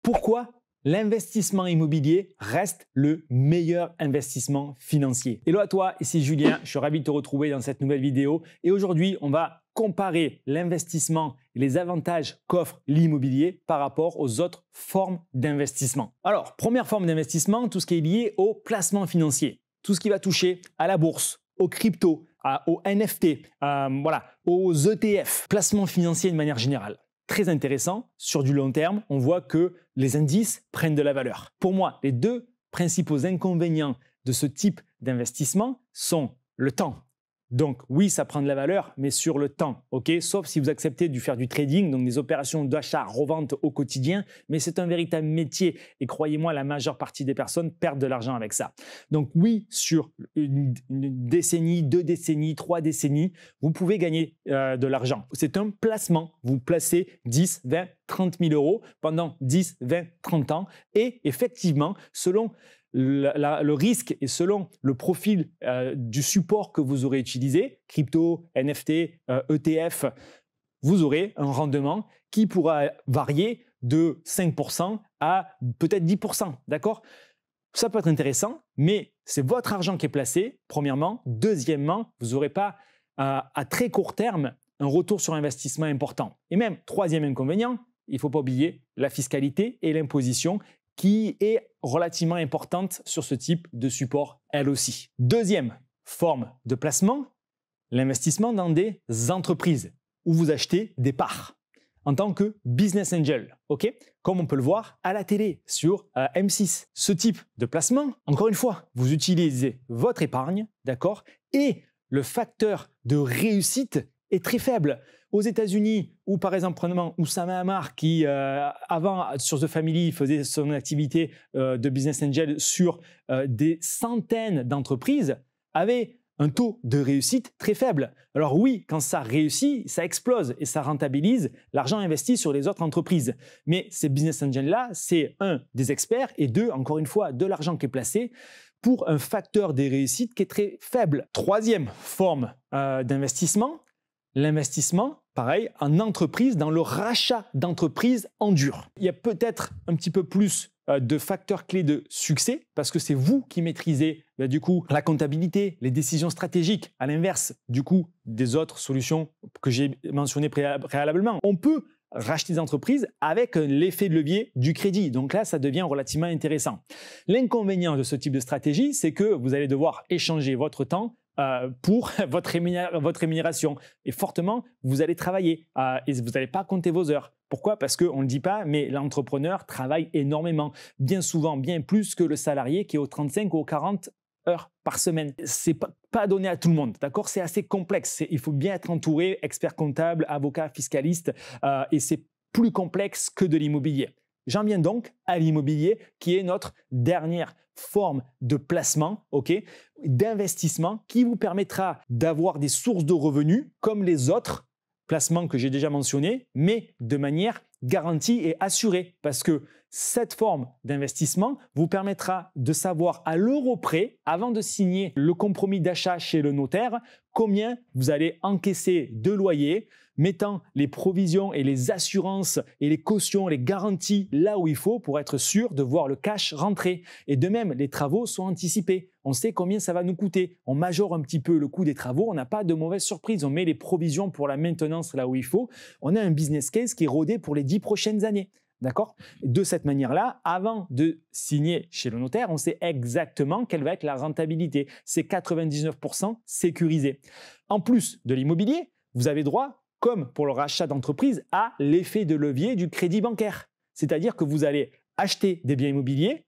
Pourquoi l'investissement immobilier reste le meilleur investissement financier? Hello à toi, ici Julien, je suis ravi de te retrouver dans cette nouvelle vidéo et aujourd'hui on va comparer l'investissement et les avantages qu'offre l'immobilier par rapport aux autres formes d'investissement. Alors, première forme d'investissement, tout ce qui est lié au placement financier, tout ce qui va toucher à la bourse, aux cryptos, aux NFT, aux ETF, placement financier de manière générale. Très intéressant, sur du long terme, on voit que les indices prennent de la valeur. Pour moi, les deux principaux inconvénients de ce type d'investissement sont le temps. Donc oui, ça prend de la valeur, mais sur le temps, ok? Sauf si vous acceptez de faire du trading, donc des opérations d'achat-revente au quotidien, mais c'est un véritable métier et croyez-moi, la majeure partie des personnes perdent de l'argent avec ça. Donc oui, sur une décennie, 2 décennies, 3 décennies, vous pouvez gagner de l'argent. C'est un placement, vous placez 10, 20, 30 000 euros pendant 10, 20, 30 ans et effectivement, selon le risque et selon le profil du support que vous aurez utilisé, crypto, NFT, ETF, vous aurez un rendement qui pourra varier de 5% à peut-être 10%, d'accord? Ça peut être intéressant, mais c'est votre argent qui est placé, premièrement. Deuxièmement, vous n'aurez pas à très court terme un retour sur investissement important. Et même, troisième inconvénient, il ne faut pas oublier la fiscalité et l'imposition qui est relativement importante sur ce type de support elle aussi. Deuxième forme de placement, l'investissement dans des entreprises où vous achetez des parts en tant que business angel, ok? Comme on peut le voir à la télé sur M6. Ce type de placement, encore une fois, vous utilisez votre épargne, d'accord? Et le facteur de réussite est très faible. Aux États-Unis, ou par exemple, prenons Oussama Ammar qui, avant, sur The Family, faisait son activité de business angel sur des centaines d'entreprises, avait un taux de réussite très faible. Alors oui, quand ça réussit, ça explose et ça rentabilise l'argent investi sur les autres entreprises. Mais ces business angels-là, c'est un, des experts et deux, encore une fois, de l'argent qui est placé pour un facteur de réussite qui est très faible. Troisième forme d'investissement, l'investissement, pareil, en entreprise, dans le rachat d'entreprises en dur. Il y a peut-être un petit peu plus de facteurs clés de succès parce que c'est vous qui maîtrisez du coup la comptabilité, les décisions stratégiques, à l'inverse du coup des autres solutions que j'ai mentionnées préalablement. On peut racheter des entreprises avec l'effet de levier du crédit. Donc là, ça devient relativement intéressant. L'inconvénient de ce type de stratégie, c'est que vous allez devoir échanger votre temps pour votre rémunération. Et fortement, vous allez travailler et vous n'allez pas compter vos heures. Pourquoi? Parce qu'on ne le dit pas, mais l'entrepreneur travaille énormément, bien souvent, bien plus que le salarié qui est aux 35 ou aux 40 heures par semaine. C'est pas donné à tout le monde, d'accord? C'est assez complexe. Il faut bien être entouré, expert comptable, avocat, fiscaliste, et c'est plus complexe que de l'immobilier. J'en viens donc à l'immobilier qui est notre dernière forme de placement, ok, d'investissement qui vous permettra d'avoir des sources de revenus comme les autres placements que j'ai déjà mentionnés, mais de manière garantie et assurée parce que cette forme d'investissement vous permettra de savoir à l'euro près, avant de signer le compromis d'achat chez le notaire, combien vous allez encaisser de loyer, mettant les provisions et les assurances et les cautions, les garanties là où il faut pour être sûr de voir le cash rentrer. Et de même, les travaux sont anticipés. On sait combien ça va nous coûter. On majore un petit peu le coût des travaux, on n'a pas de mauvaise surprise. On met les provisions pour la maintenance là où il faut. On a un business case qui est rodé pour les 10 prochaines années. D'accord? De cette manière-là, avant de signer chez le notaire, on sait exactement quelle va être la rentabilité. C'est 99% sécurisé. En plus de l'immobilier, vous avez droit, comme pour le rachat d'entreprise, à l'effet de levier du crédit bancaire. C'est-à-dire que vous allez acheter des biens immobiliers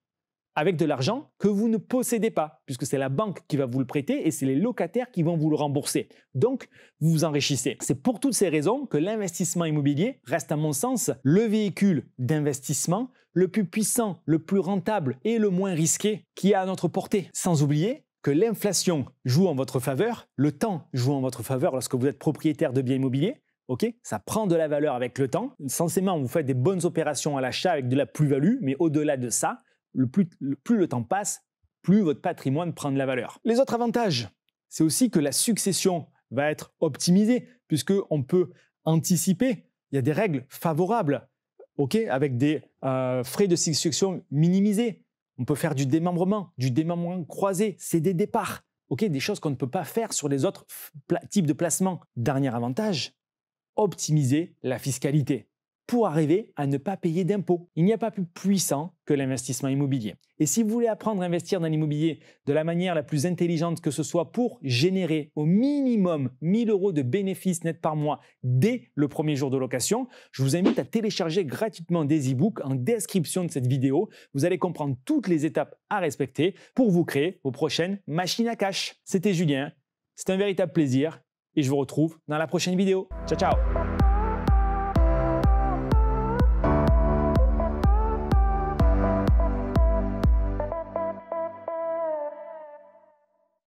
avec de l'argent que vous ne possédez pas, puisque c'est la banque qui va vous le prêter et c'est les locataires qui vont vous le rembourser. Donc, vous vous enrichissez. C'est pour toutes ces raisons que l'investissement immobilier reste, à mon sens, le véhicule d'investissement le plus puissant, le plus rentable et le moins risqué qui est à notre portée. Sans oublier que l'inflation joue en votre faveur, le temps joue en votre faveur lorsque vous êtes propriétaire de biens immobiliers. Ok, ça prend de la valeur avec le temps. Censément, vous faites des bonnes opérations à l'achat avec de la plus-value, mais au-delà de ça, plus le temps passe, plus votre patrimoine prend de la valeur. Les autres avantages, c'est aussi que la succession va être optimisée puisqu'on peut anticiper. Il y a des règles favorables avec des frais de succession minimisés. On peut faire du démembrement croisé, c'est des départs. Des choses qu'on ne peut pas faire sur les autres types de placements. Dernier avantage, optimiser la fiscalité pour arriver à ne pas payer d'impôts. Il n'y a pas plus puissant que l'investissement immobilier. Et si vous voulez apprendre à investir dans l'immobilier de la manière la plus intelligente que ce soit pour générer au minimum 1 000 € de bénéfices nets par mois dès le premier jour de location, je vous invite à télécharger gratuitement des e-books en description de cette vidéo. Vous allez comprendre toutes les étapes à respecter pour vous créer vos prochaines machines à cash. C'était Julien, c'est un véritable plaisir et je vous retrouve dans la prochaine vidéo. Ciao, ciao!